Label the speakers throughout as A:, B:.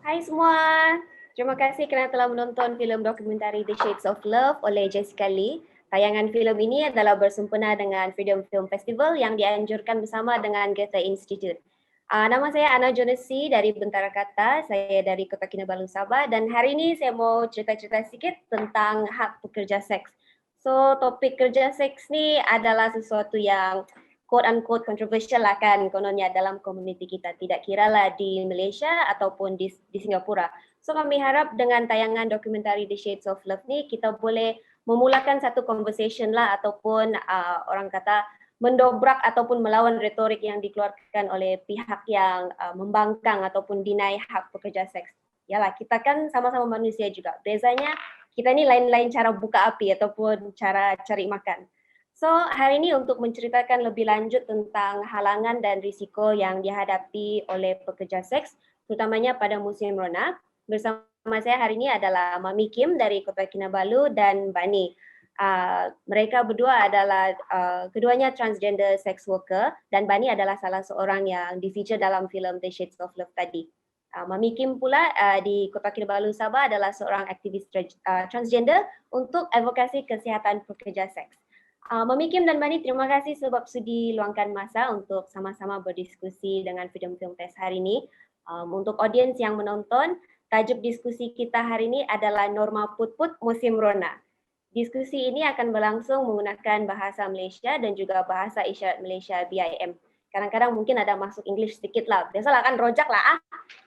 A: Hai semua, terima kasih kerana telah menonton filem dokumentari The Shades of Love oleh Jessica Lee. Tayangan filem ini adalah bersempena dengan Freedom Film Festival yang dianjurkan bersama dengan Goethe Institute. Nama saya Ana Jonesi dari Bentara Kata, saya dari Kota Kinabalu, Sabah, dan hari ini saya mau cerita-cerita sedikit tentang hak pekerja seks. So, topik kerja seks ni adalah sesuatu yang quote-unquote controversial lah kan kononnya dalam komuniti kita, tidak kira lah di Malaysia ataupun di Singapura. So kami harap dengan tayangan dokumentari The Shades of Love ni kita boleh memulakan satu conversation lah ataupun orang kata mendobrak ataupun melawan retorik yang dikeluarkan oleh pihak yang membangkang ataupun deny hak pekerja seks. Yalah, kita kan sama-sama manusia juga. Bezanya kita ni lain-lain cara buka api ataupun cara cari makan. So, hari ini untuk menceritakan lebih lanjut tentang halangan dan risiko yang dihadapi oleh pekerja seks, terutamanya pada musim Rona. Bersama saya hari ini adalah Mami Kim dari Kota Kinabalu dan Bani. Mereka berdua adalah keduanya transgender sex worker dan Bani adalah salah seorang yang di-feature dalam filem The Shades of Love tadi. Mami Kim pula di Kota Kinabalu, Sabah adalah seorang aktivis transgender untuk advokasi kesihatan pekerja seks. Mami Kim dan Bani, terima kasih sebab sudi luangkan masa untuk sama-sama berdiskusi dengan Freedom Film Fest hari ini. Untuk audiens yang menonton, tajuk diskusi kita hari ini adalah Norma Put-Put Musim Rona. Diskusi ini akan berlangsung menggunakan bahasa Malaysia dan juga bahasa isyarat Malaysia BIM. Kadang-kadang mungkin ada masuk English sedikit lah. Biasalah kan rojak lah.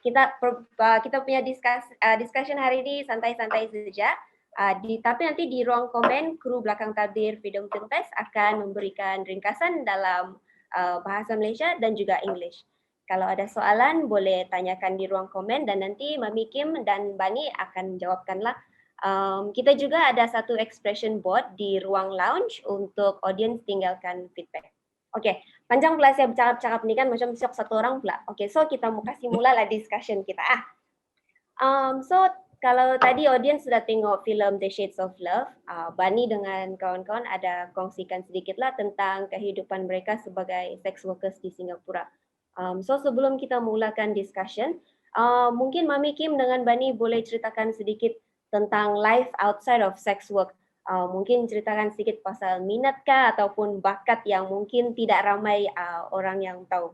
A: Kita punya discussion hari ini santai-santai saja. Tapi nanti di ruang komen, kru belakang tabir Freedom Film Fest akan memberikan ringkasan dalam bahasa Malaysia dan juga English. Kalau ada soalan, boleh tanyakan di ruang komen dan nanti Mami Kim dan Bani akan menjawabkanlah. Kita juga ada satu expression board di ruang lounge untuk audiens tinggalkan feedback. Okey, panjang pula saya bercakap-cakap ni kan macam siap satu orang pula. Okey, so kita mau kasih mulalah discussion kita. So kalau tadi audiens sudah tengok filem The Shades of Love, Bani dengan kawan-kawan ada kongsikan sedikitlah tentang kehidupan mereka sebagai sex workers di Singapura. So sebelum kita mulakan discussion, mungkin Mami Kim dengan Bani boleh ceritakan sedikit tentang life outside of sex work. Mungkin ceritakan sedikit pasal minatkah ataupun bakat yang mungkin tidak ramai orang yang tahu.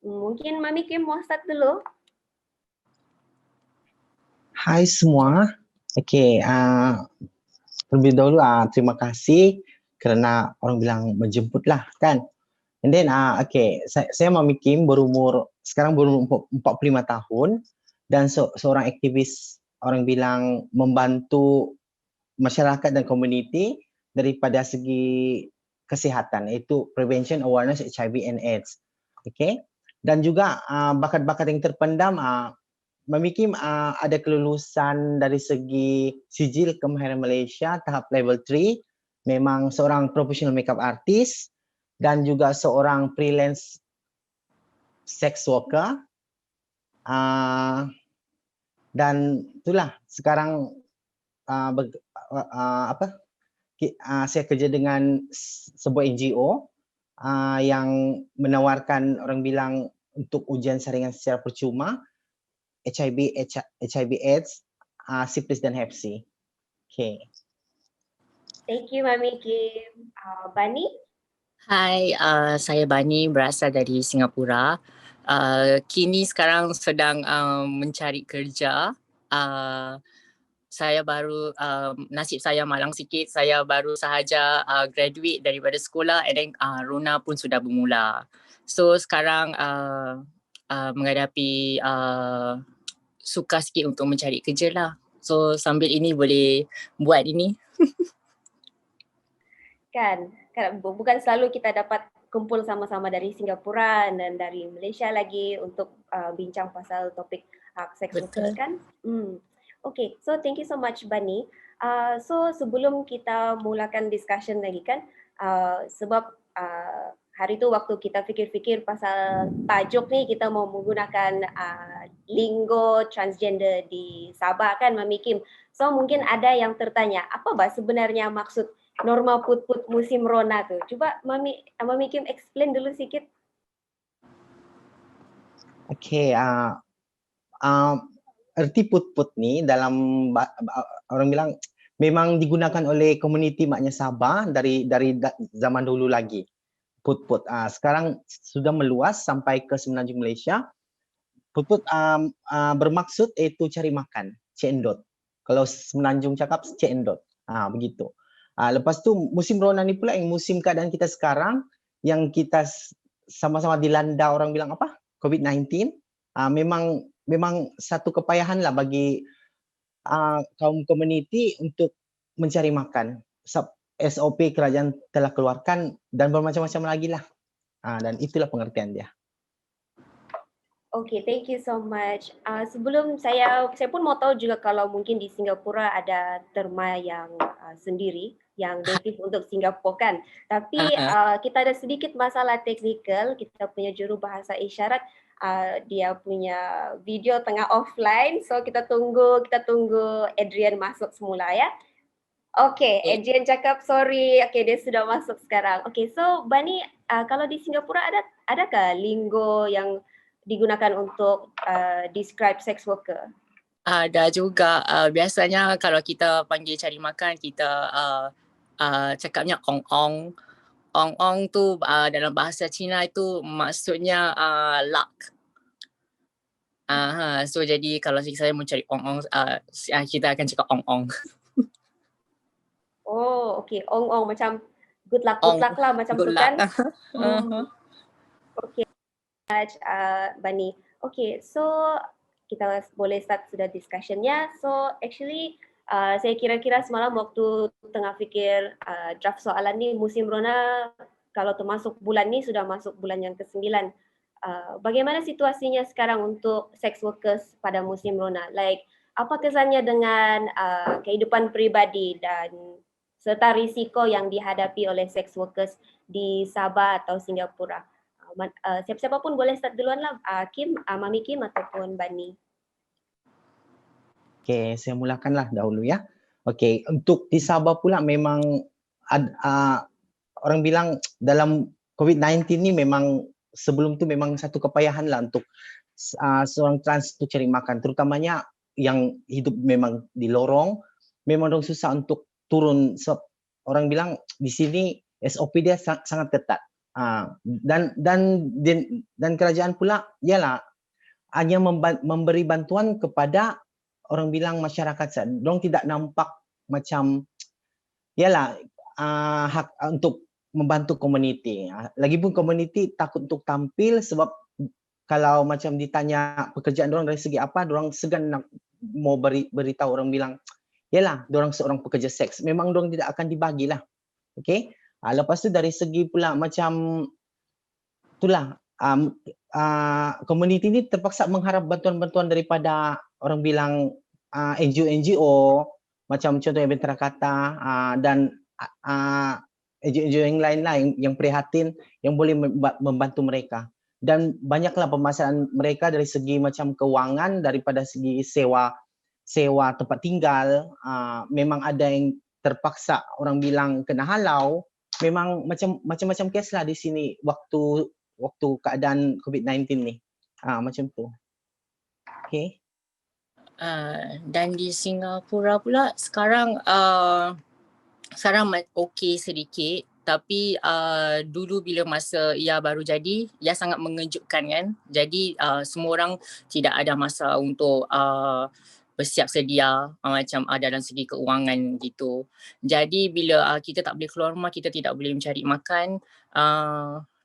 A: Mungkin Mami Kim mau start dulu.
B: Hai semua. Okey, terlebih dahulu terima kasih kerana orang bilang menjemputlah kan. And then okey, saya Mami Kim sekarang berumur 45 tahun dan seorang aktivis orang bilang membantu masyarakat dan komuniti daripada segi kesihatan, iaitu prevention awareness HIV and AIDS. Okey. Dan juga bakat-bakat yang terpendam Mami Kim ada kelulusan dari segi sijil kemahiran Malaysia tahap level 3, memang seorang professional makeup artist dan juga seorang freelance sex worker. Dan itulah sekarang saya kerja dengan sebuah NGO yang menawarkan orang bilang untuk ujian saringan secara percuma HIV AIDS, syphilis dan Hep C. Okay.
A: Thank you Mami Kim. Bani?
C: Hai, saya Bani, berasal dari Singapura. Kini sekarang sedang mencari kerja. Saya baru, nasib saya malang sikit, saya baru sahaja graduate daripada sekolah and then Rona pun sudah bermula. So sekarang menghadapi suka sikit untuk mencari kerja lah. So sambil ini boleh buat ini.
A: Kan bukan selalu kita dapat kumpul sama-sama dari Singapura dan dari Malaysia lagi untuk bincang pasal topik hak seks workers kan. Okay, so thank you so much Bani. So sebelum kita mulakan discussion lagi kan, sebab hari tu waktu kita fikir-fikir pasal tajuk ni kita mau menggunakan linggo transgender di Sabah kan Mami Kim. So mungkin ada yang tertanya, apa bah sebenarnya maksud Norma Put-Put musim Rona tu? Cuba Mami Kim explain dulu sikit.
B: Okay, erti put-put ni dalam orang bilang memang digunakan oleh komuniti maknya Sabah dari zaman dulu lagi. Put-put. Sekarang sudah meluas sampai ke Semenanjung Malaysia. Put-put bermaksud itu cari makan, cendot. Kalau Semenanjung cakap cendot. Begitu. Lepas tu musim Rona ni pula yang musim keadaan kita sekarang yang kita sama-sama dilanda orang bilang apa? COVID-19. Memang satu kepayahan lah bagi kaum komuniti untuk mencari makan. SOP kerajaan telah keluarkan dan bermacam-macam lagi lah. Dan itulah pengertian dia.
A: Okay, thank you so much. Sebelum saya pun mau tahu juga kalau mungkin di Singapura ada terma yang sendiri yang native untuk Singapura kan. Tapi kita ada sedikit masalah teknikal. Kita punya juru bahasa isyarat dia punya video tengah offline, so kita tunggu Adrian masuk semula ya. Okay, Adrian cakap sorry. Okay, dia sudah masuk sekarang. Okay, so Bani, kalau di Singapura adakah linggo yang digunakan untuk describe sex worker?
C: Ada juga. Biasanya kalau kita panggil cari makan, kita cakapnya ong-ong. Ong-ong tu dalam bahasa Cina itu maksudnya luck. So jadi kalau saya mau cari ong-ong, kita akan cakap ong-ong.
A: Oh, okay. Ong-ong macam good luck lah macam tu kan? Okay, Bani. Okay, so kita boleh start sudah discussionnya. So actually saya kira-kira semalam waktu tengah fikir draft soalan ni, musim Rona kalau termasuk bulan ni sudah masuk bulan yang ke-9. Bagaimana situasinya sekarang untuk sex workers pada musim Rona? Like apa kesannya dengan kehidupan peribadi dan serta risiko yang dihadapi oleh sex workers di Sabah atau Singapura? Siapa-siapa pun boleh start duluan lah, Kim, Mami Kim ataupun Bani.
B: Okay, saya mulakanlah dahulu ya. Okay, untuk di Sabah pula memang orang bilang dalam COVID-19 ni memang sebelum tu memang satu kepayahan lah untuk seorang trans tu cari makan, terutamanya yang hidup memang di lorong, memang dong susah untuk turun. So, orang bilang di sini SOP dia sangat ketat. Dan kerajaan pula ialah hanya memberi bantuan kepada orang bilang masyarakat saja. Dong tidak nampak macam ialah hak untuk membantu komuniti. Lagipun komuniti takut untuk tampil sebab kalau macam ditanya pekerjaan dorang dari segi apa, dorang segan nak mau beritahu orang bilang, yalah, dorang seorang pekerja seks. Memang dorang tidak akan dibagilah. Okay? Lepas tu dari segi pula macam itulah komuniti ini terpaksa mengharap bantuan-bantuan daripada orang bilang NGO, macam contohnya Bentera Kata dan NGO yang lain lah yang prihatin yang boleh membantu mereka. Dan banyaklah permasalahan mereka dari segi macam kewangan, daripada segi sewa tempat tinggal, memang ada yang terpaksa orang bilang kena halau. Memang macam-macam kes lah di sini waktu keadaan COVID-19 ni. Macam tu. Okay.
C: Dan di Singapura pula sekarang okey sedikit, tapi dulu bila masa ia baru jadi, ia sangat mengejutkan kan. Jadi semua orang tidak ada masa untuk bersiap sedia macam dalam segi keuangan gitu. Jadi bila kita tak boleh keluar rumah, kita tidak boleh mencari makan,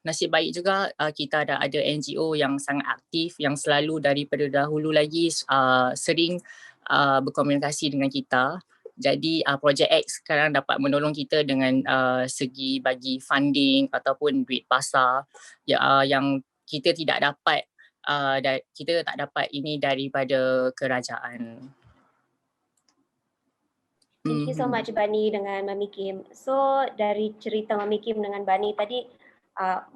C: nasib baik juga kita ada NGO yang sangat aktif, yang selalu daripada dahulu lagi sering berkomunikasi dengan kita. Jadi Project X sekarang dapat menolong kita dengan segi bagi funding ataupun duit pasar yang kita tidak dapat, kita tak dapat ini daripada kerajaan.
A: Thank you so much Bani dengan Mami Kim. So dari cerita Mami Kim dengan Bani tadi,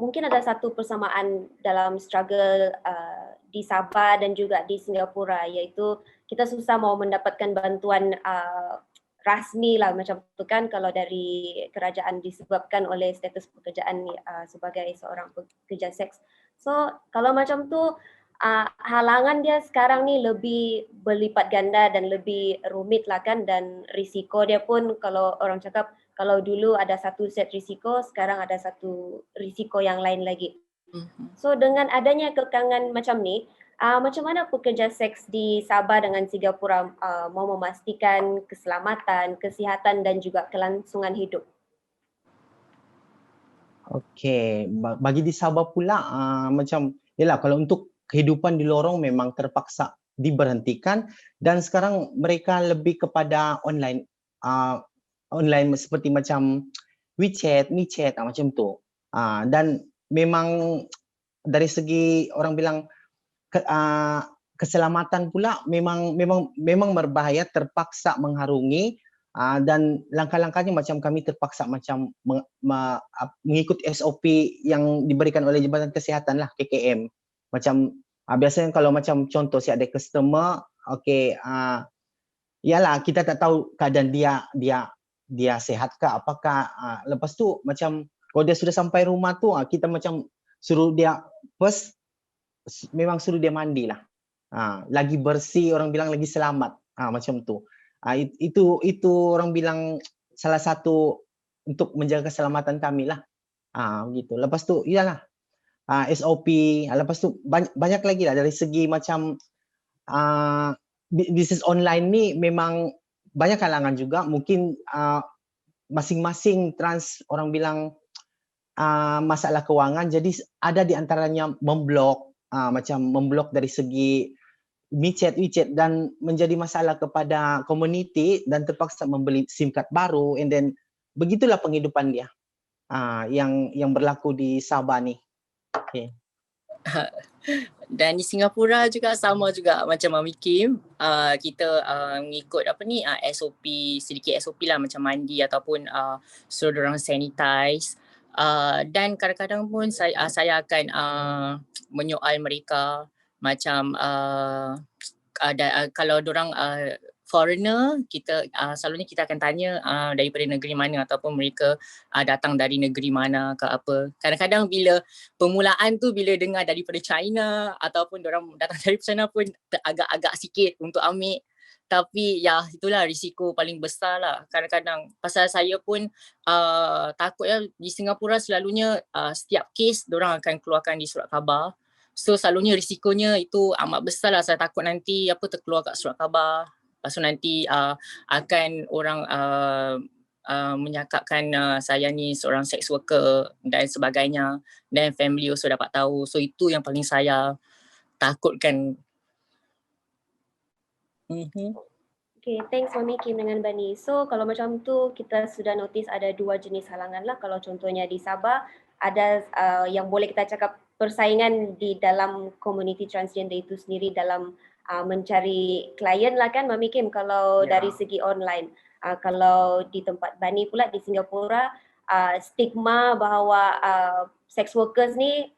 A: mungkin ada satu persamaan dalam struggle di Sabah dan juga di Singapura, iaitu kita susah mau mendapatkan bantuan rasmi lah macam tu kan kalau dari kerajaan disebabkan oleh status pekerjaan sebagai seorang pekerja seks. So kalau macam tu halangan dia sekarang ni lebih berlipat ganda dan lebih rumit lah kan, dan risiko dia pun kalau orang cakap kalau dulu ada satu set risiko, sekarang ada satu risiko yang lain lagi. So dengan adanya kekangan macam ni, macam mana pekerja seks di Sabah dengan Singapura mau memastikan keselamatan, kesihatan dan juga kelangsungan hidup?
B: Okey, bagi di Sabah pula macam yalah kalau untuk kehidupan di lorong memang terpaksa diberhentikan dan sekarang mereka lebih kepada online online seperti macam WeChat, MiChat macam tu. Dan memang dari segi orang bilang keselamatan pula memang berbahaya, terpaksa mengharungi dan langkah-langkahnya macam kami terpaksa macam mengikut SOP yang diberikan oleh Jabatan Kesihatan lah, KKM. Macam biasanya kalau macam contoh si ada customer, okey, yalah kita tak tahu keadaan dia sehat ke apakah, lepas tu macam kalau dia sudah sampai rumah tu kita macam suruh dia first memang suruh dia mandi lah. Lagi bersih orang bilang lagi selamat. Macam tu. Itu orang bilang salah satu untuk menjaga keselamatan kami lah. Begitu. Lepas tu iyalah SOP, lepas tu banyak lagi lah dari segi macam bisnis online ni memang banyak kalangan juga, mungkin masing-masing orang bilang masalah kewangan, jadi ada di antaranya memblok, macam memblok dari segi MiChat, WeChat dan menjadi masalah kepada komuniti dan terpaksa membeli SIM card baru, and then begitulah penghidupan dia yang berlaku di Sabah ni. Okay.
C: Dan di Singapura juga sama juga macam Mami Kim, kita mengikut SOP, sedikit SOP lah macam mandi ataupun suruh diorang sanitize. Dan kadang-kadang pun saya akan menyoal mereka macam kalau diorang foreigner, kita selalunya kita akan tanya daripada negeri mana ataupun mereka datang dari negeri mana ke apa. Kadang-kadang bila permulaan tu bila dengar daripada China ataupun diorang datang dari China pun agak-agak sikit untuk ambil. Tapi ya itulah risiko paling besar lah. Kadang-kadang pasal saya pun takut ya, di Singapura selalunya setiap kes diorang akan keluarkan di surat khabar. So selalunya risikonya itu amat besar lah. Saya takut nanti terkeluar kat surat khabar. Lepas tu nanti akan orang menyakapkan saya ni seorang sex worker dan sebagainya. Dan family also dapat tahu. So itu yang paling saya takutkan.
A: Okay, thanks Mami Kim dengan Bani. So kalau macam tu kita sudah notice ada dua jenis halangan lah. Kalau contohnya di Sabah ada yang boleh kita cakap persaingan di dalam komuniti transgender itu sendiri dalam mencari klien lah kan Mami Kim kalau dari segi online. Kalau di tempat Bani pula di Singapura, stigma bahawa sex workers ni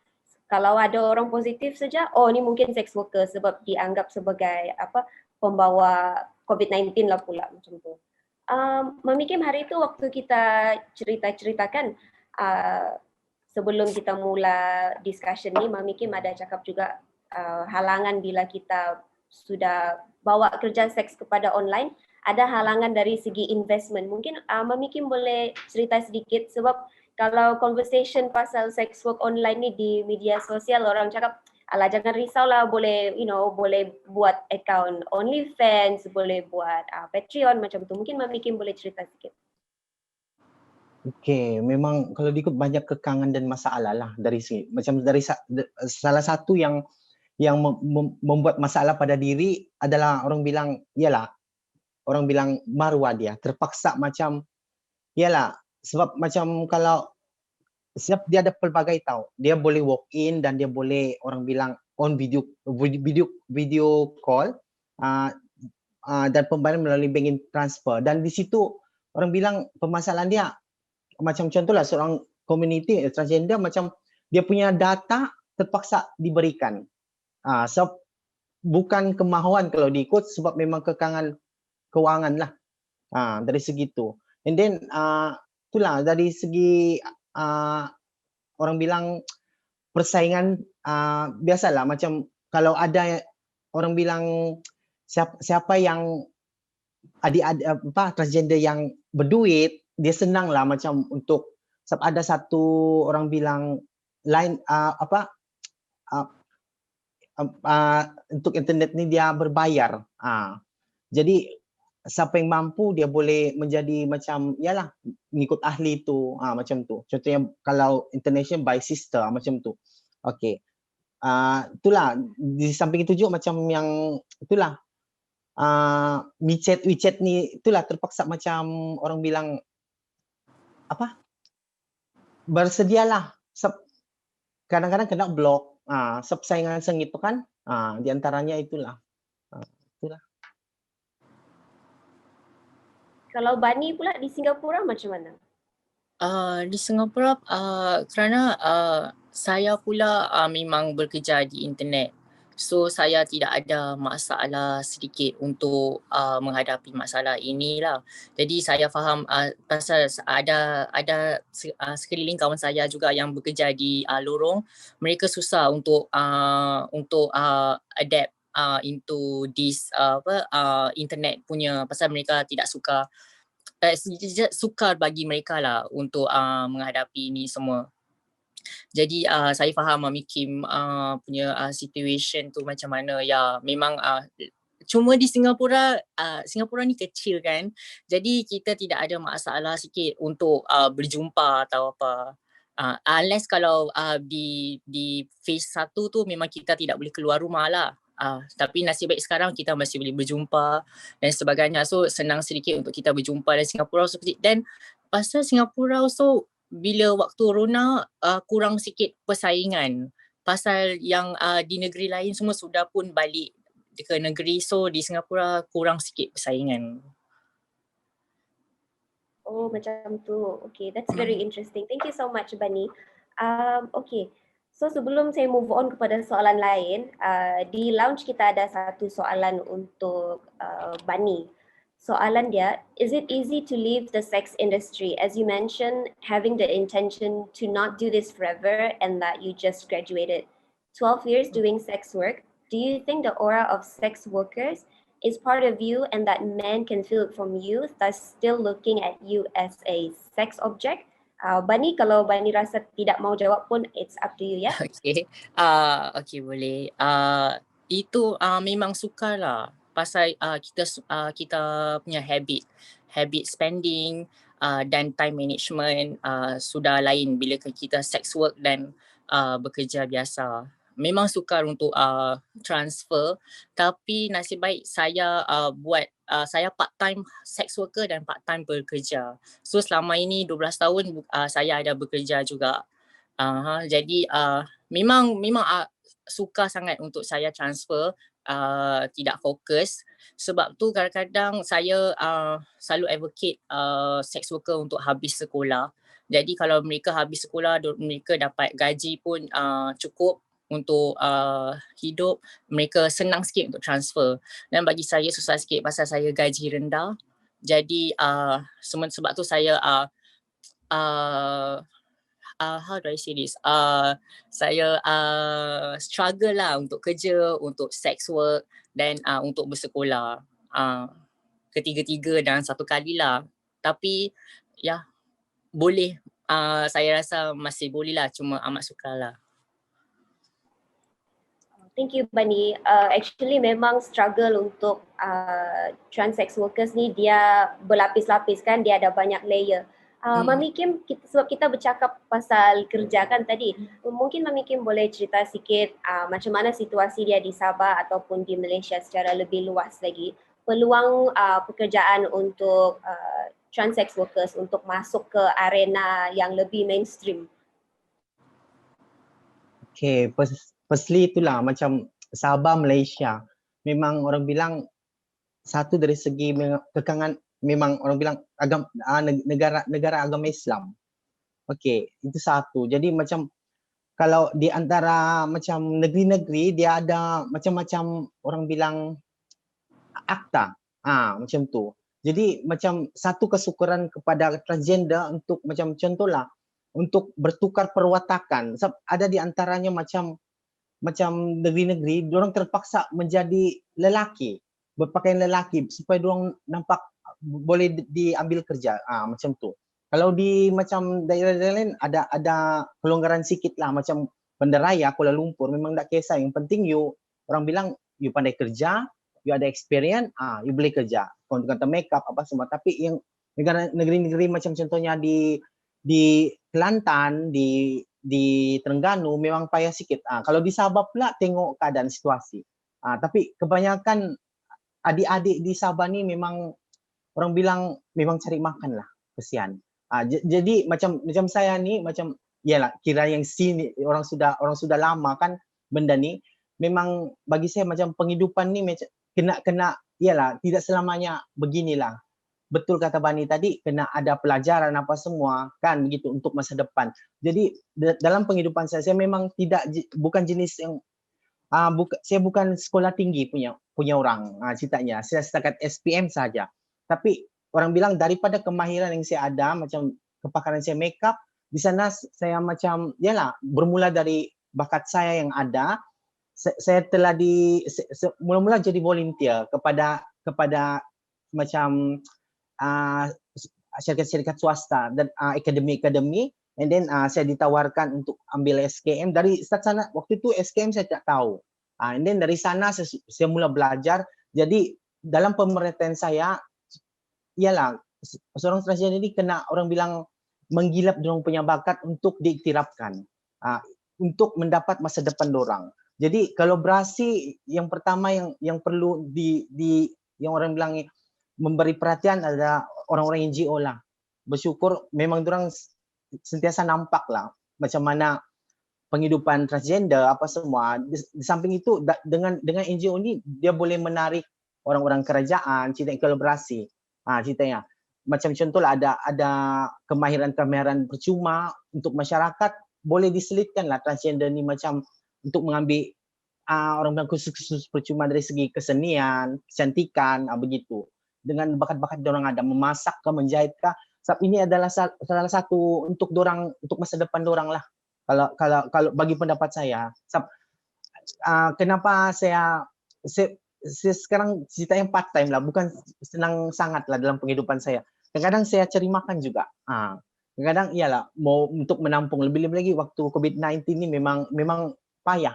A: kalau ada orang positif saja, oh ni mungkin sex worker sebab dianggap sebagai pembawa COVID-19 lah pula macam tu. Mami Kim, hari itu waktu kita ceritakan sebelum kita mula discussion ni, Mami Kim ada cakap juga halangan bila kita sudah bawa kerja seks kepada online, ada halangan dari segi investment. Mungkin Mami Kim boleh cerita sedikit sebab kalau conversation pasal sex work online ni di media sosial orang cakap alah jangan risaulah, boleh boleh buat account OnlyFans, boleh buat Patreon macam tu. Mungkin Mami Kim boleh cerita sikit.
B: Okey, memang kalau diikut banyak kekangan dan masalah lah dari sini. Macam dari salah satu yang membuat masalah pada diri adalah orang bilang maruah dia terpaksa macam sebab macam kalau siap dia ada pelbagai tahu. Dia boleh walk in dan dia boleh orang bilang on video call dan pembayaran melalui banking transfer, dan di situ orang bilang permasalahan dia macam contohlah seorang community transgender macam dia punya data terpaksa diberikan. So bukan kemahuan kalau diikut sebab memang kekangan kewangan lah dari segi itu. And then itulah dari segi orang bilang persaingan biasalah macam kalau ada orang bilang siapa yang transgender yang berduit, dia senang lah macam untuk ada satu orang bilang lain untuk internet ni dia berbayar. Jadi siapa yang mampu dia boleh menjadi macam yalah mengikut ahli tu macam tu. Contohnya kalau international by sister macam tu. Okey. Itulah di samping itu juga macam yang itulah WeChat ni itulah terpaksa macam orang bilang apa? Bersedialah. Kadang-kadang kena blok. Saingan sengit itu kan. Di antaranya itulah. Itulah.
A: Kalau Bani pula di Singapura macam mana?
C: Di Singapura kerana saya pula memang bekerja di internet. So saya tidak ada masalah sedikit untuk menghadapi masalah inilah. Jadi saya faham pasal ada sekeliling kawan saya juga yang bekerja di lorong, mereka susah untuk adapt into this internet punya, pasal mereka tidak suka sukar bagi mereka lah untuk menghadapi ini semua. Jadi saya faham Mami Kim punya situation tu macam mana. Ya, memang cuma di Singapura, Singapura ni kecil kan. Jadi kita tidak ada masalah sikit untuk berjumpa atau apa. Unless kalau di phase 1 tu memang kita tidak boleh keluar rumah lah. Tapi nasib baik sekarang kita masih boleh berjumpa dan sebagainya. So senang sedikit untuk kita berjumpa dan Singapura also kecil. Dan pasal Singapura also bila waktu Rona kurang sikit persaingan. Pasal yang di negeri lain semua sudah pun balik ke negeri, so di Singapura kurang sikit persaingan.
A: Oh macam tu. Okay, that's very interesting. Thank you so much Bani. Okay. So sebelum saya move on kepada soalan lain, di lounge kita ada satu soalan untuk Bani. Soalan dia, is it easy to leave the sex industry? As you mentioned, having the intention to not do this forever and that you just graduated 12 years doing sex work. Do you think the aura of sex workers is part of you and that men can feel it from you, thus still looking at you as a sex object? Bani, kalau Bani rasa tidak mau jawab pun, it's up to you ya.
C: Okay, okay boleh. Itu memang sukar lah. Pasal kita punya habit spending dan time management sudah lain bila kita sex work dan bekerja biasa. Memang sukar untuk transfer, tapi nasib baik saya saya part time sex worker dan part time bekerja. So selama ini 12 tahun saya ada bekerja juga. Jadi memang sukar sangat untuk saya transfer, tidak fokus. Sebab tu kadang-kadang saya selalu advocate sex worker untuk habis sekolah. Jadi kalau mereka habis sekolah, mereka dapat gaji pun cukup untuk hidup, mereka senang sikit untuk transfer. Dan bagi saya susah sikit pasal saya gaji rendah. Jadi sebab tu saya how do I say this? Saya struggle lah untuk kerja, untuk sex work dan untuk bersekolah. Ketiga-tiga dalam satu kali lah. Tapi ya boleh. Saya rasa masih boleh lah, cuma amat sukar lah.
A: Thank you Bani. Actually memang struggle untuk trans sex workers ni dia berlapis-lapis kan, dia ada banyak layer. Mami Kim, sebab kita bercakap pasal kerja kan tadi, mungkin Mami Kim boleh cerita sikit macam mana situasi dia di Sabah ataupun di Malaysia secara lebih luas lagi, peluang pekerjaan untuk trans sex workers untuk masuk ke arena yang lebih mainstream.
B: Okay, firstly itulah macam Sabah Malaysia memang orang bilang satu dari segi kekangan memang orang bilang negara agama Islam. Okey, itu satu. Jadi macam kalau di antara macam negeri-negeri dia ada macam-macam orang bilang akta. Macam tu. Jadi macam satu kesyukuran kepada transgender untuk macam contohlah untuk bertukar perwatakan. Sebab ada di antaranya macam macam negeri-negeri, dorang terpaksa menjadi lelaki, berpakaian lelaki supaya dorang nampak boleh diambil kerja, macam tu. Kalau di macam daerah-daerah lain ada kelonggaran sikit lah, macam Bandaraya, Kuala Lumpur, memang tak kisah. Yang penting orang bilang you pandai kerja, you ada experience, you boleh kerja. Kata make up apa semua. Tapi yang negeri-negeri macam contohnya di Kelantan, di Terengganu memang payah sikit. Kalau di Sabah pula tengok keadaan situasi. Tapi kebanyakan adik-adik di Sabah ni memang orang bilang memang cari makan lah, kesian. Jadi macam saya ni macam yalah, kira yang sini orang sudah lama kan benda ni, memang bagi saya macam penghidupan ni macam kena yalah, tidak selamanya beginilah. Betul kata Bani tadi, kena ada pelajaran apa semua kan begitu untuk masa depan. Jadi dalam penghidupan saya memang bukan jenis yang saya bukan sekolah tinggi punya orang ceritanya. Saya setakat SPM saja. Tapi orang bilang daripada kemahiran yang saya ada, macam kepakaran saya make up, di sana saya macam yalah, bermula dari bakat saya yang ada. Saya telah mula-mula jadi volunteer kepada macam syarikat-syarikat swasta dan akademi-akademi, and then saya ditawarkan untuk ambil SKM. Dari start sana, waktu itu SKM saya tak tahu, and then dari sana saya mula belajar. Jadi dalam pemerintahan saya ialah seorang transgender ini kena orang bilang menggilap dorang punya bakat untuk diiktirafkan, untuk mendapat masa depan dorang. Jadi kolaborasi yang pertama yang perlu yang orang bilang memberi perhatian adalah orang-orang NGO lah. Bersyukur memang dorang sentiasa nampak lah macam mana penghidupan transgender apa semua. Di samping itu dengan NGO ni dia boleh menarik orang-orang kerajaan, cerita kolaborasi. Ceritanya macam contohlah ada kemahiran percuma untuk masyarakat, boleh diselitkan lah transgender ni macam untuk mengambil orang bilang khusus percuma dari segi kesenian, kecantikan, begitu. Dengan bakat-bakat dorang ada, memasak ke, menjahit ke. Sebab ini adalah salah satu untuk dorang, untuk masa depan dorang lah. Kalau bagi pendapat saya. Sebab kenapa saya sekarang cerita yang part time lah, bukan senang sangat lah dalam penghidupan saya. Kadang-kadang saya cari makan juga. Kadang-kadang iyalah mau untuk menampung, lebih-lebih lagi waktu COVID-19 ini memang payah.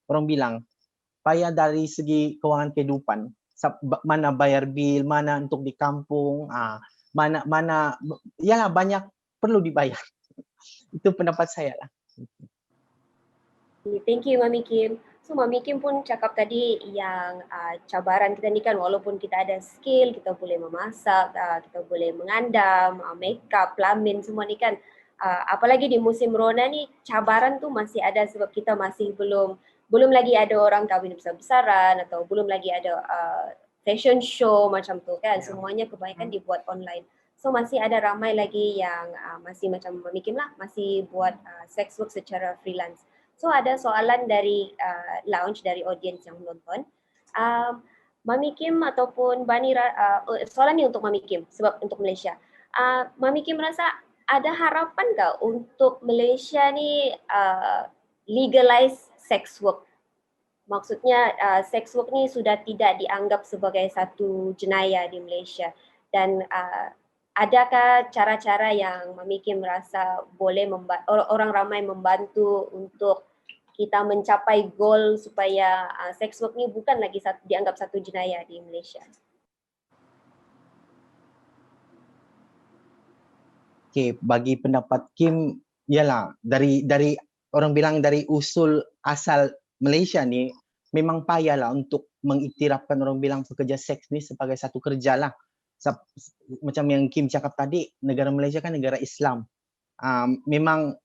B: Orang bilang payah dari segi keuangan kehidupan. Mana bayar bil, mana untuk di kampung, mana iyalah banyak perlu dibayar. Itu pendapat saya lah.
A: Thank you Mami Kim. So Mami Kim pun cakap tadi yang cabaran kita ni kan, walaupun kita ada skill, kita boleh memasak, kita boleh mengandam, makeup, pelamin semua ni kan, apalagi di musim Rona ni cabaran tu masih ada sebab kita masih belum lagi ada orang kahwin besar-besaran atau belum lagi ada fashion show macam tu kan, semuanya kebanyakan dibuat online. So masih ada ramai lagi yang masih macam Mami Kim lah, masih buat sex work secara freelance. So ada soalan dari lounge, dari audience yang menonton. Mami Kim ataupun Bani, soalan ni untuk Mami Kim sebab untuk Malaysia. Mami Kim rasa ada harapan ke untuk Malaysia ni legalize sex work? Maksudnya sex work ni sudah tidak dianggap sebagai satu jenayah di Malaysia, dan adakah cara-cara yang Mami Kim merasa boleh orang ramai membantu untuk kita mencapai goal supaya sex work ni bukan lagi dianggap satu jenayah di Malaysia?
B: Okay, bagi pendapat Kim, ialah dari orang bilang dari usul asal Malaysia ni memang payah lah untuk mengiktirafkan orang bilang pekerja seks ni sebagai satu kerja lah. Macam yang Kim cakap tadi, negara Malaysia kan negara Islam. Memang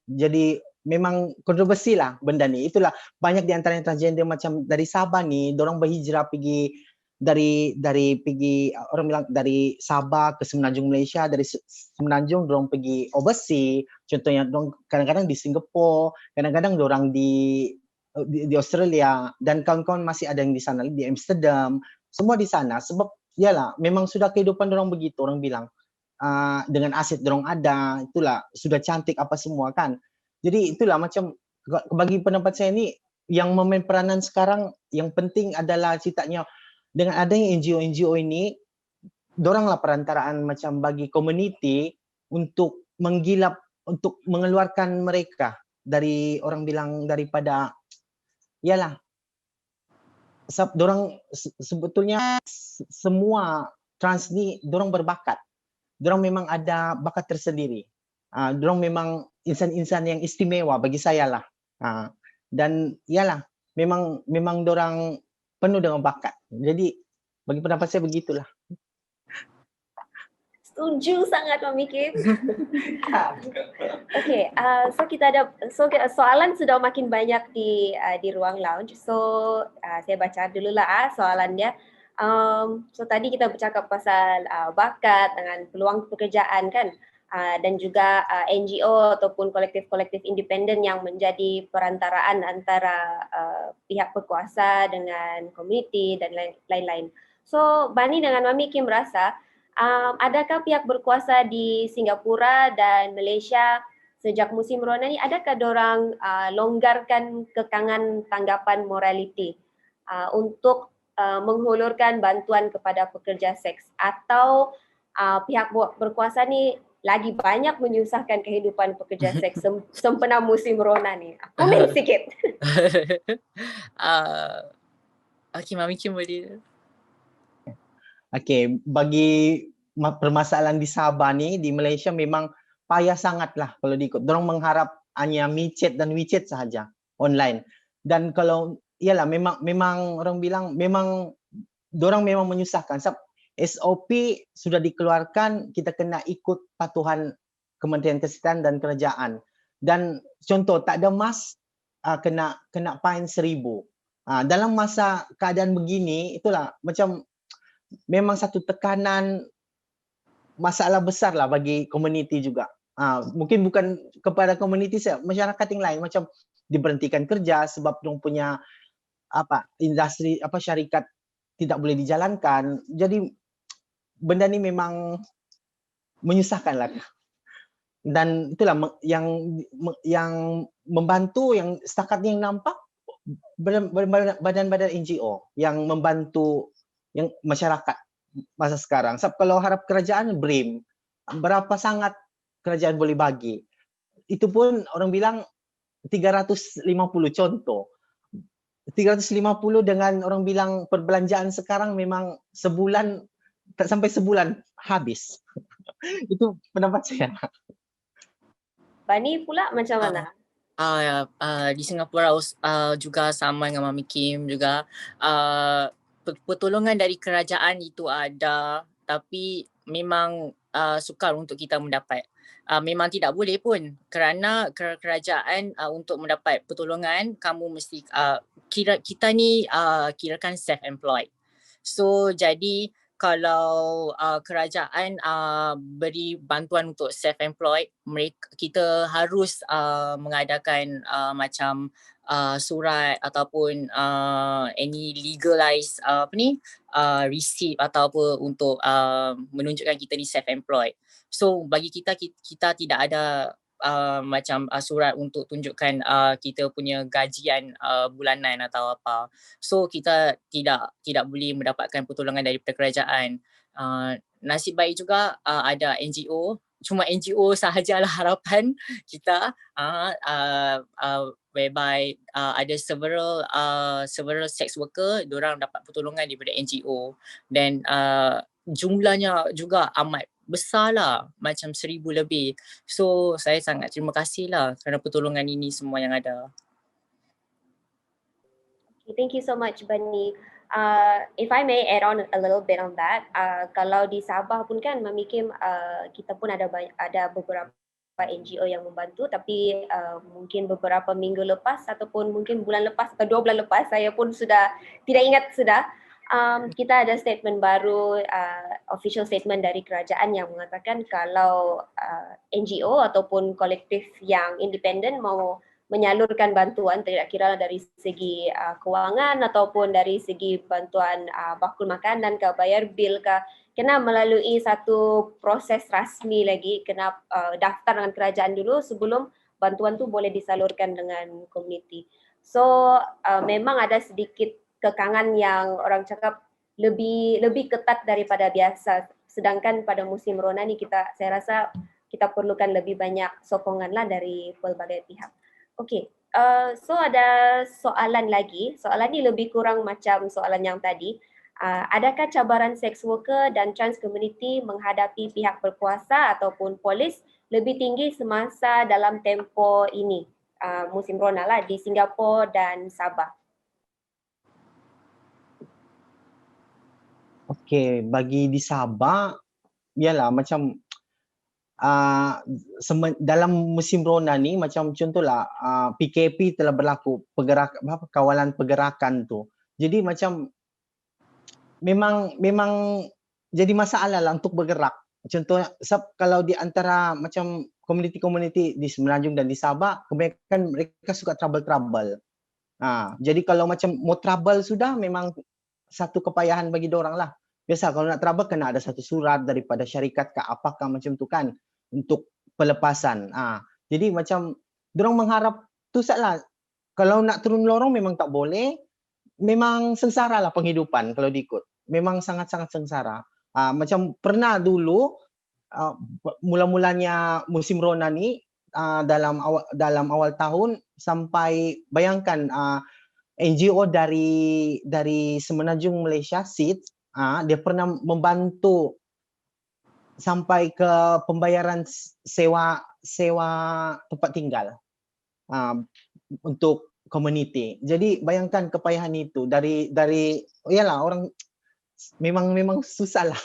B: kontroversi lah benda ni. Itulah banyak di antara yang transgender macam dari Sabah ni, dorang berhijrah pergi dari orang bilang dari Sabah ke Semenanjung Malaysia, dari Semenanjung dorang pergi overseas. Contohnya dorang kadang-kadang di Singapura, kadang-kadang dorang di Australia, dan kawan-kawan masih ada yang di sana, di Amsterdam, semua di sana. Sebab yalah, memang sudah kehidupan dorang begitu, orang bilang. Dengan aset dorang ada, itulah sudah cantik apa semua kan. Jadi itulah macam bagi pendapat saya ni, yang memain peranan sekarang yang penting adalah ceritanya dengan adanya NGO ini, doranglah perantaraan macam bagi community untuk menggilap, untuk mengeluarkan mereka dari orang bilang daripada, yalah, dorang sebetulnya semua trans ni dorang berbakat. Dorang memang ada bakat tersendiri. Dorang memang insan-insan yang istimewa bagi saya lah. Dan yalah, memang dorang penuh dengan bakat. Jadi bagi pendapat saya begitulah.
A: Setuju sangat Mami Kim. Okay, soalan sudah makin banyak di ruang lounge. So saya baca dululah soalannya. So tadi kita bercakap pasal bakat dengan peluang pekerjaan kan, dan juga NGO ataupun kolektif-kolektif independen yang menjadi perantaraan antara pihak berkuasa dengan komuniti dan lain-lain. So Bani dengan Mami Kim rasa adakah pihak berkuasa di Singapura dan Malaysia sejak musim Rona ni, adakah dorang longgarkan kekangan tanggapan moraliti untuk menghulurkan bantuan kepada pekerja seks, atau pihak berkuasa ni lagi banyak menyusahkan kehidupan pekerja seks sempena musim Rona ni? Komen sikit.
C: Okay, Mami Kim boleh.
B: Okay, bagi permasalahan di Sabah ni, di Malaysia memang payah sangat lah kalau diikut. Dorang mengharap hanya micet dan wechat sahaja online. Dan kalau, iyalah memang orang bilang, memang dorang memang menyusahkan. SOP sudah dikeluarkan, kita kena ikut patuhan Kementerian Kesihatan dan Kerajaan. Dan contoh, tak ada mask, kena fine 1,000. Dalam masa keadaan begini, itulah macam memang satu tekanan, masalah besar lah bagi komuniti juga. Mungkin bukan kepada komuniti saya, masyarakat yang lain macam diberhentikan kerja sebab dia punya industri syarikat tidak boleh dijalankan. Jadi benda ni memang menyusahkan lah. Dan itulah yang membantu, yang setakat yang nampak badan-badan NGO yang membantu yang masyarakat masa sekarang. Sebab kalau harap kerajaan BRIM, berapa sangat kerajaan boleh bagi. Itu pun orang bilang 350 contoh. 350 dengan orang bilang perbelanjaan sekarang memang sebulan, tak sampai sebulan habis. Itu pendapat saya.
A: Bani pula macam mana?
C: Di Singapura juga sama dengan Mami Kim juga. Pertolongan dari kerajaan itu ada, tapi memang sukar untuk kita mendapat. Memang tidak boleh pun kerana kerajaan untuk mendapat pertolongan kamu mesti kita ni kirakan self-employed. So jadi kalau kerajaan beri bantuan untuk self-employed, kita harus mengadakan macam surat ataupun any legalized receipt atau apa untuk menunjukkan kita ni self-employed. So bagi kita tidak ada macam surat untuk tunjukkan kita punya gajian bulanan atau apa. So kita tidak boleh mendapatkan pertolongan daripada kerajaan. Nasib baik juga ada NGO. Cuma NGO sahajalah harapan kita, whereby ada several sex worker, diorang dapat pertolongan daripada NGO, dan jumlahnya juga amat besar lah, macam 1,000 lebih. So saya sangat terima kasih lah kerana pertolongan ini semua yang ada.
A: Okay, thank you so much Bani. If I may add on a little bit on that, kalau di Sabah pun kan Mami Kim, kita pun ada beberapa NGO yang membantu, tapi mungkin beberapa minggu lepas ataupun mungkin bulan lepas atau 2 bulan lepas, saya pun sudah tidak ingat sudah, kita ada statement baru, official statement dari kerajaan yang mengatakan kalau NGO ataupun kolektif yang independen mau menyalurkan bantuan, tidak kira dari segi kewangan ataupun dari segi bantuan bakul makanan ke, bayar bil ke, kena melalui satu proses rasmi lagi, kena daftar dengan kerajaan dulu sebelum bantuan tu boleh disalurkan dengan komuniti. So memang ada sedikit kekangan yang orang cakap lebih ketat daripada biasa. Sedangkan pada musim Rona ni saya rasa kita perlukan lebih banyak sokongan lah dari pelbagai pihak. Okey, so ada soalan lagi. Soalan ni lebih kurang macam soalan yang tadi. Adakah cabaran seks worker dan trans community menghadapi pihak berkuasa ataupun polis lebih tinggi semasa dalam tempoh ini, musim Rona lah, di Singapura dan Sabah?
B: Okey, bagi di Sabah, yalah macam dalam musim Rona ni macam contohlah PKP telah berlaku, kawalan pergerakan tu. Jadi macam memang jadi masalah lah untuk bergerak. Contohnya kalau di antara macam komuniti-komuniti di Semenanjung dan di Sabah, kebanyakan mereka suka trouble. Jadi kalau macam mau trouble sudah memang satu kepayahan bagi dorang lah. Biasa kalau nak trouble kena ada satu surat daripada syarikat ke apakah macam tu kan untuk pelepasan. Jadi macam dorang mengharap tu salah. Kalau nak turun lorong memang tak boleh. Memang sengsara lah penghidupan kalau diikut. Memang sangat-sangat sengsara. Macam pernah dulu mula-mulanya musim Rona ni dalam awal tahun sampai bayangkan NGO dari Semenanjung Malaysia, SEED, dia pernah membantu sampai ke pembayaran sewa tempat tinggal untuk komuniti. Jadi bayangkan kepayahan itu dari iyalah orang memang susah lah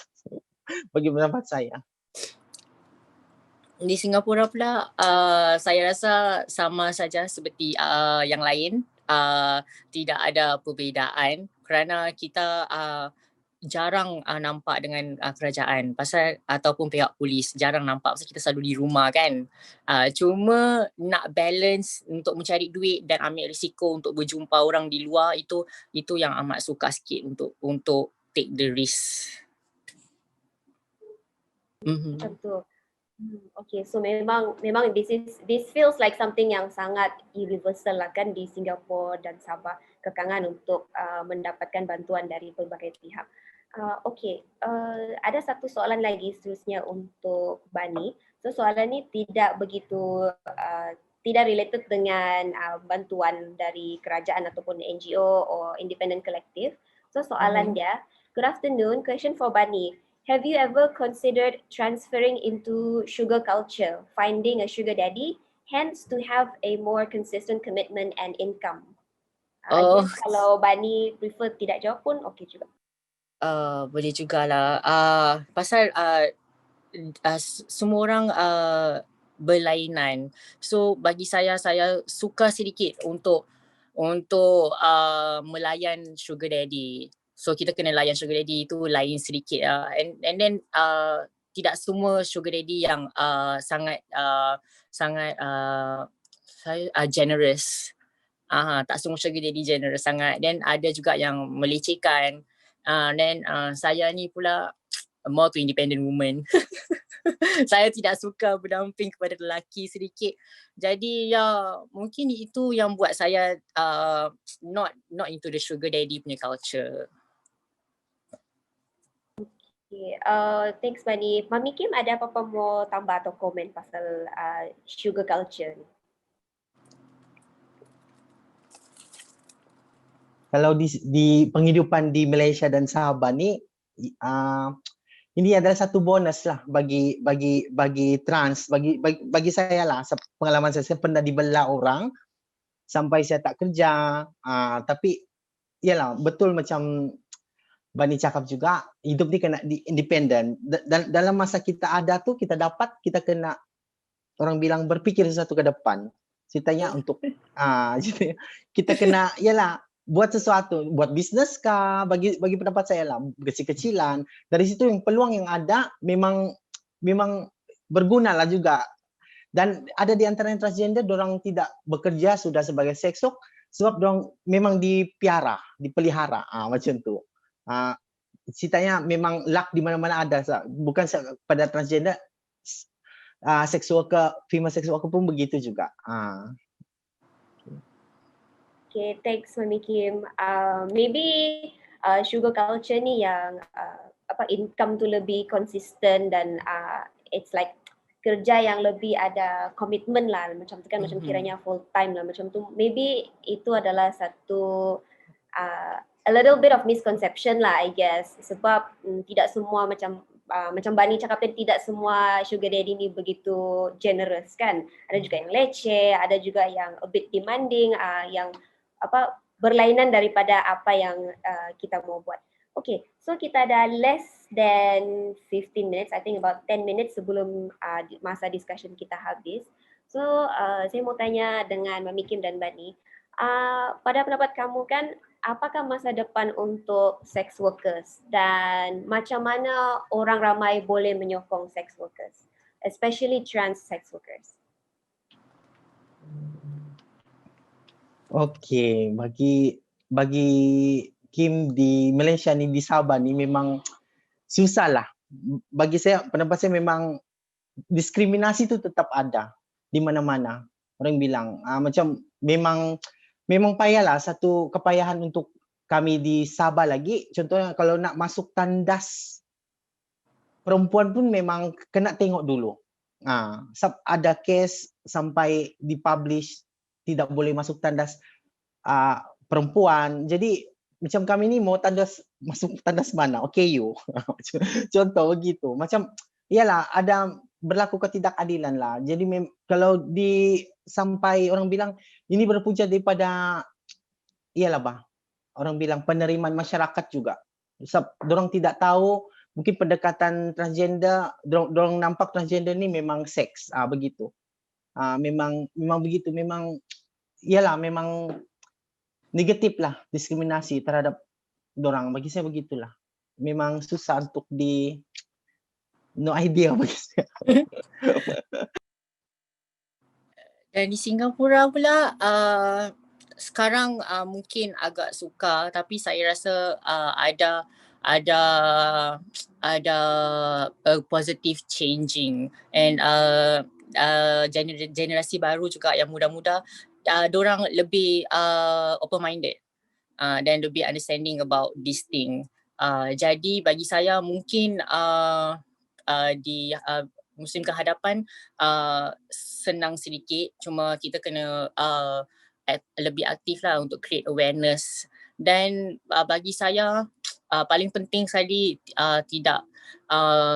B: bagi pendapat saya.
C: Di Singapura pula saya rasa sama saja seperti yang lain. Tidak ada perbezaan kerana kita jarang nampak dengan kerajaan pasal ataupun pihak polis, jarang nampak pasal kita selalu di rumah kan. Cuma nak balance untuk mencari duit dan ambil risiko untuk berjumpa orang di luar, itu yang amat sukar sikit untuk take the risk.
A: Betul. Okay, so memang this feels like something yang sangat universal lah kan di Singapura dan Sabah, kekangan untuk mendapatkan bantuan dari pelbagai pihak. Ada satu soalan lagi seterusnya untuk Bani. So soalan ni tidak begitu tidak related dengan bantuan dari kerajaan ataupun NGO or independent collective. So soalan dia, good afternoon, question for Bani. Have you ever considered transferring into sugar culture, finding a sugar daddy, hence to have a more consistent commitment and income? I guess kalau Bani prefer tidak jawab pun okey juga.
C: Boleh jugalah. Pasal semua orang berlainan. So bagi saya suka sedikit untuk melayan sugar daddy. So kita kena layan sugar daddy itu lain sedikit. And then tidak semua sugar daddy yang sangat generous. Tak semua sugar daddy generous sangat. Then ada juga yang melecehkan. Then saya ni pula more to independent woman. Saya tidak suka berdamping kepada lelaki sedikit. Jadi ya mungkin itu yang buat saya not into the sugar daddy punya culture.
A: Okay, thanks Bani. Mami Kim ada apa-apa mau tambah atau komen pasal sugar culture ni?
B: Kalau di penghidupan di Malaysia dan Sabah ni, ini adalah satu bonus lah bagi trans, bagi saya lah, pengalaman saya pernah dibelah orang sampai saya tak kerja, tapi yalah betul macam Bani cakap juga, hidup ni kena independent. Dalam masa kita ada tu kita kena orang bilang berfikir sesuatu ke depan. Ceritanya untuk kita kena yalah buat sesuatu, buat bisnes kah, bagi pendapat saya lah, kecil-kecilan. Dari situ yang peluang yang ada memang berguna lah juga. Dan ada di antara yang transgender, dorang tidak bekerja sudah sebagai seks work sebab dorang memang dipelihara, macam tu. Ceritanya memang luck di mana-mana ada, bukan pada transgender. sex worker, female sex worker pun begitu juga.
A: Okay, thanks Mami Kim. Maybe sugar culture ni yang income tu lebih konsisten dan it's like kerja yang lebih ada komitmen lah, macam tu kan, macam kiranya full time lah, macam tu. Maybe itu adalah satu a little bit of misconception lah, I guess. Sebab tidak semua macam Bani cakap tadi, tidak semua sugar daddy ni begitu generous kan. Ada juga yang leceh, ada juga yang a bit demanding, yang berlainan daripada apa yang kita mau buat. Okay, so kita ada less than 15 minutes, I think about 10 minutes sebelum masa discussion kita habis. So saya mau tanya dengan Mami Kim dan Bani, pada pendapat kamu kan, apakah masa depan untuk sex workers dan macam mana orang ramai boleh menyokong sex workers, especially trans sex workers?
B: Okey, bagi Kim di Malaysia ni, di Sabah ni memang susah lah. Bagi saya, pendapat saya memang diskriminasi tu tetap ada di mana-mana. Orang bilang macam memang payahlah, satu kepayahan untuk kami di Sabah lagi. Contohnya kalau nak masuk tandas perempuan pun memang kena tengok dulu. Ada kes sampai dipublish tidak boleh masuk tandas perempuan. Jadi macam kami ni mau masuk tandas mana? OKU. Contoh begitu. Macam iyalah ada berlaku ketidakadilan lah. Jadi kalau sampai orang bilang ini berpunca daripada iyalah orang bilang penerimaan masyarakat juga. Sebab dorang tidak tahu mungkin pendekatan transgender, dorang nampak transgender ni memang seks, begitu. Memang begitu, memang iyalah, memang negatif lah diskriminasi terhadap dorang. Bagi saya begitulah. Memang susah untuk no idea bagi saya.
C: Dan di Singapura pula sekarang mungkin agak sukar, tapi saya rasa ada positive changing, and generasi baru juga yang muda-muda, dorang lebih open minded dan lebih understanding about this thing. Jadi bagi saya mungkin di musim kehadapan senang sedikit, cuma kita kena lebih aktif lah untuk create awareness. Dan bagi saya paling penting sekali, tidak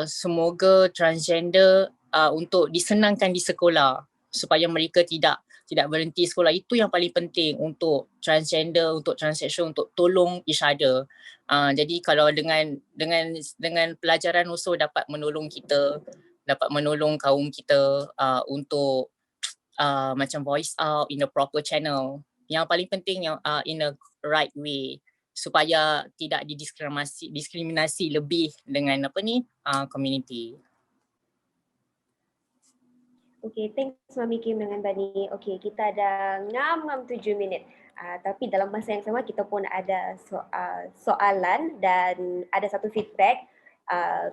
C: semoga transgender untuk disenangkan di sekolah supaya mereka tidak berhenti sekolah. Itu yang paling penting untuk transgender, untuk transsexual, untuk tolong each other. Jadi kalau dengan pelajaran also dapat menolong kita, dapat menolong kaum kita untuk macam voice out in a proper channel. Yang paling penting yang in a right way, supaya tidak diskriminasi lebih dengan community.
A: Okay, thanks Mami Kim dengan Bani. Okay, kita ada 6-7 minit. Tapi dalam masa yang sama kita pun ada soalan dan ada satu feedback.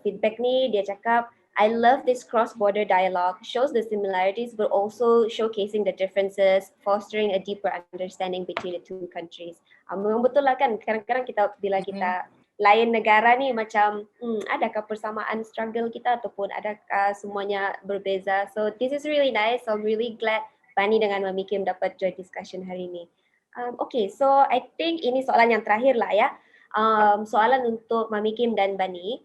A: Feedback ni dia cakap, I love this cross-border dialogue, shows the similarities but also showcasing the differences, fostering a deeper understanding between the two countries. Memang betul lah kan, kadang-kadang bila kita lain negara ni macam adakah persamaan struggle kita ataupun adakah semuanya berbeza. So this is really nice. I'm really glad Bani dengan Mami Kim dapat join discussion hari ini. Okay, so I think ini soalan yang terakhir lah ya. Soalan untuk Mami Kim dan Bani.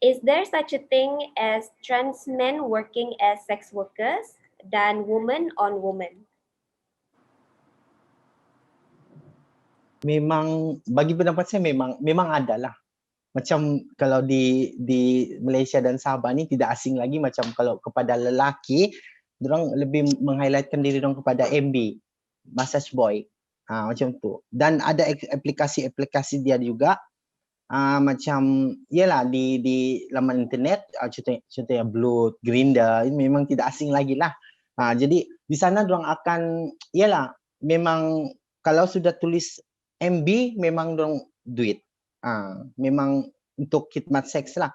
A: Is there such a thing as trans men working as sex workers dan woman on woman?
B: Memang bagi pendapat saya memang ada lah. Macam kalau di Malaysia dan Sabah ni tidak asing lagi, macam kalau kepada lelaki, dorang lebih meng-highlightkan diri dorang kepada MB, massage boy. Macam tu. Dan ada aplikasi dia juga, macam yalah di laman internet, contohnya Blood, Grindr, ini memang tidak asing lagi lah. Jadi di sana dorang akan yalah, memang kalau sudah tulis MB memang dorang duit. Memang untuk khidmat seks lah.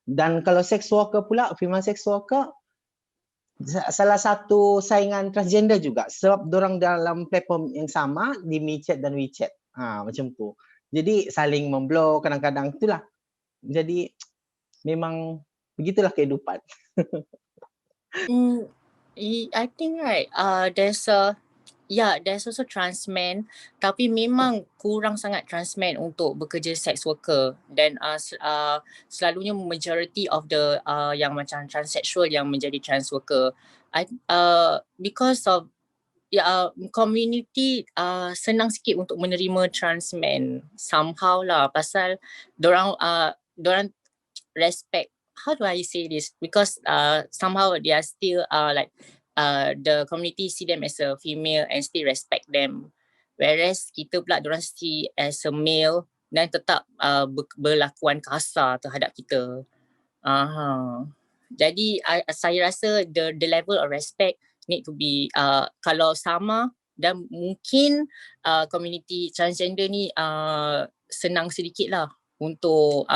B: Dan kalau sex worker pula, female sex worker, salah satu saingan transgender juga sebab dorang dalam platform yang sama di MiChat dan WeChat. Macam tu. Jadi saling memblok kadang-kadang itulah. Jadi memang begitulah kehidupan.
C: I think right, there's also trans men, tapi memang kurang sangat trans men untuk bekerja sex worker, dan selalunya majority of the yang macam transsexual yang menjadi trans worker. Because of community senang sikit untuk menerima trans men somehow lah, pasal dorang respect, how do I say this, because somehow they are still like the community see them as a female and still respect them, whereas kita pula dorang see as a male dan tetap berlakuan kasar terhadap kita. Jadi saya rasa the level of respect need to be kalau sama, dan mungkin community transgender ni senang sedikit lah untuk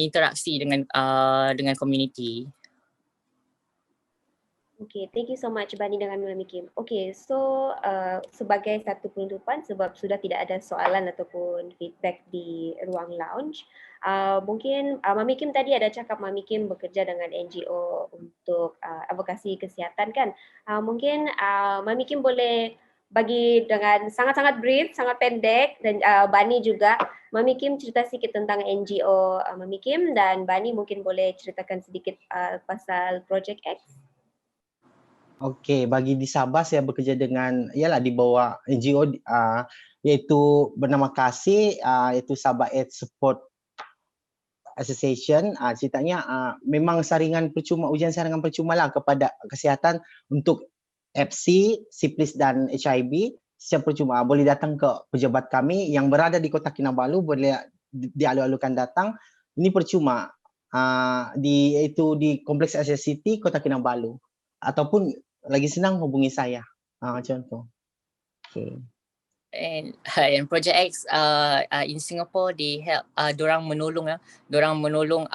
C: interaksi dengan community.
A: Okay, thank you so much Bani dengan Mami Kim. Okay, so sebagai satu penutupan, sebab sudah tidak ada soalan ataupun feedback di ruang lounge, mungkin Mami Kim tadi ada cakap Mami Kim bekerja dengan NGO untuk advokasi kesihatan kan. Mungkin Mami Kim boleh bagi dengan sangat-sangat brief, sangat pendek, dan Bani juga. Mami Kim cerita sedikit tentang NGO Mami Kim, dan Bani mungkin boleh ceritakan sedikit pasal Project X.
B: Okey, bagi di Sabah saya bekerja dengan di bawah NGO iaitu bernama KASI, iaitu Sabah AIDS Support Association. Ceritanya memang ujian saringan percuma lah kepada kesihatan untuk FC, Syphilis dan HIV secara percuma. Boleh datang ke pejabat kami yang berada di Kota Kinabalu, boleh dialu-alukan datang. Ini percuma. Iaitu di Kompleks Asia City, Kota Kinabalu. Ataupun lagi senang hubungi saya. Macam tu. Okay.
C: And Project X in Singapore, they help dorang menolong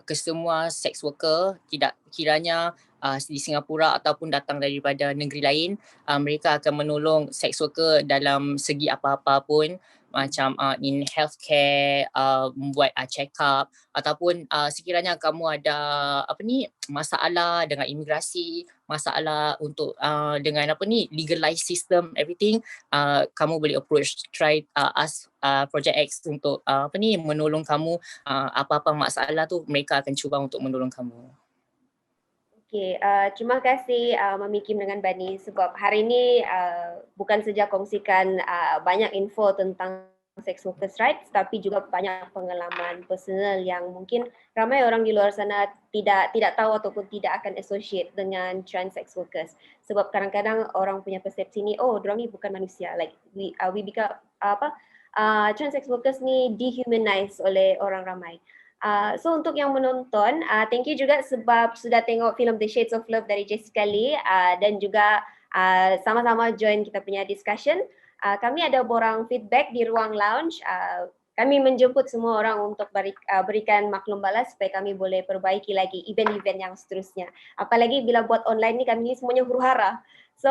C: kesemua sex worker, tidak kiranya di Singapura ataupun datang daripada negeri lain. Mereka akan menolong sex worker dalam segi apa-apa pun, macam in healthcare, membuat check up, ataupun sekiranya kamu ada masalah dengan imigrasi, masalah untuk dengan legalized system, everything, kamu boleh approach ask Project X untuk menolong kamu. Apa-apa masalah tu mereka akan cuba untuk menolong kamu.
A: Okay, terima kasih Mami Kim dengan Bani, sebab hari ini bukan saja kongsikan banyak info tentang sex workers rights, tapi juga banyak pengalaman personal yang mungkin ramai orang di luar sana tidak tahu ataupun tidak akan associate dengan trans sex workers. Sebab kadang-kadang orang punya persepsi ni, dorang ni bukan manusia, like we become trans sex workers ni dehumanize oleh orang ramai. So untuk yang menonton, thank you juga sebab sudah tengok filem The Shades of Love dari Jessica Lee, dan juga sama-sama join kita punya discussion. Kami ada borang feedback di ruang lounge. Kami menjemput semua orang untuk berikan maklum balas supaya kami boleh perbaiki lagi event-event yang seterusnya. Apalagi bila buat online ni, kami semuanya huru-hara. So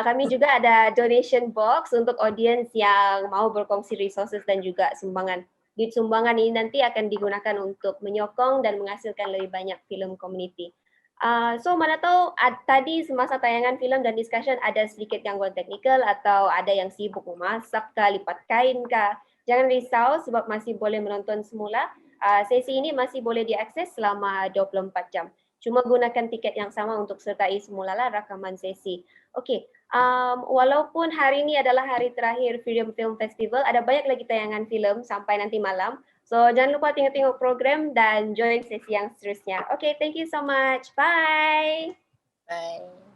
A: kami juga ada donation box untuk audience yang mau berkongsi resources dan juga sumbangan. Duit sumbangan ini nanti akan digunakan untuk menyokong dan menghasilkan lebih banyak filem community. So mana tahu tadi semasa tayangan filem dan discussion ada sedikit gangguan teknikal atau ada yang sibuk memasak kah, lipat kain kah. Jangan risau sebab masih boleh menonton semula. Sesi ini masih boleh diakses selama 24 jam. Cuma gunakan tiket yang sama untuk sertai semulalah rakaman sesi. Okey. Walaupun hari ini adalah hari terakhir Freedom Film Festival, ada banyak lagi tayangan filem sampai nanti malam. So jangan lupa tengok-tengok program dan join sesi yang seterusnya. Okay, thank you so much. Bye.
C: Bye.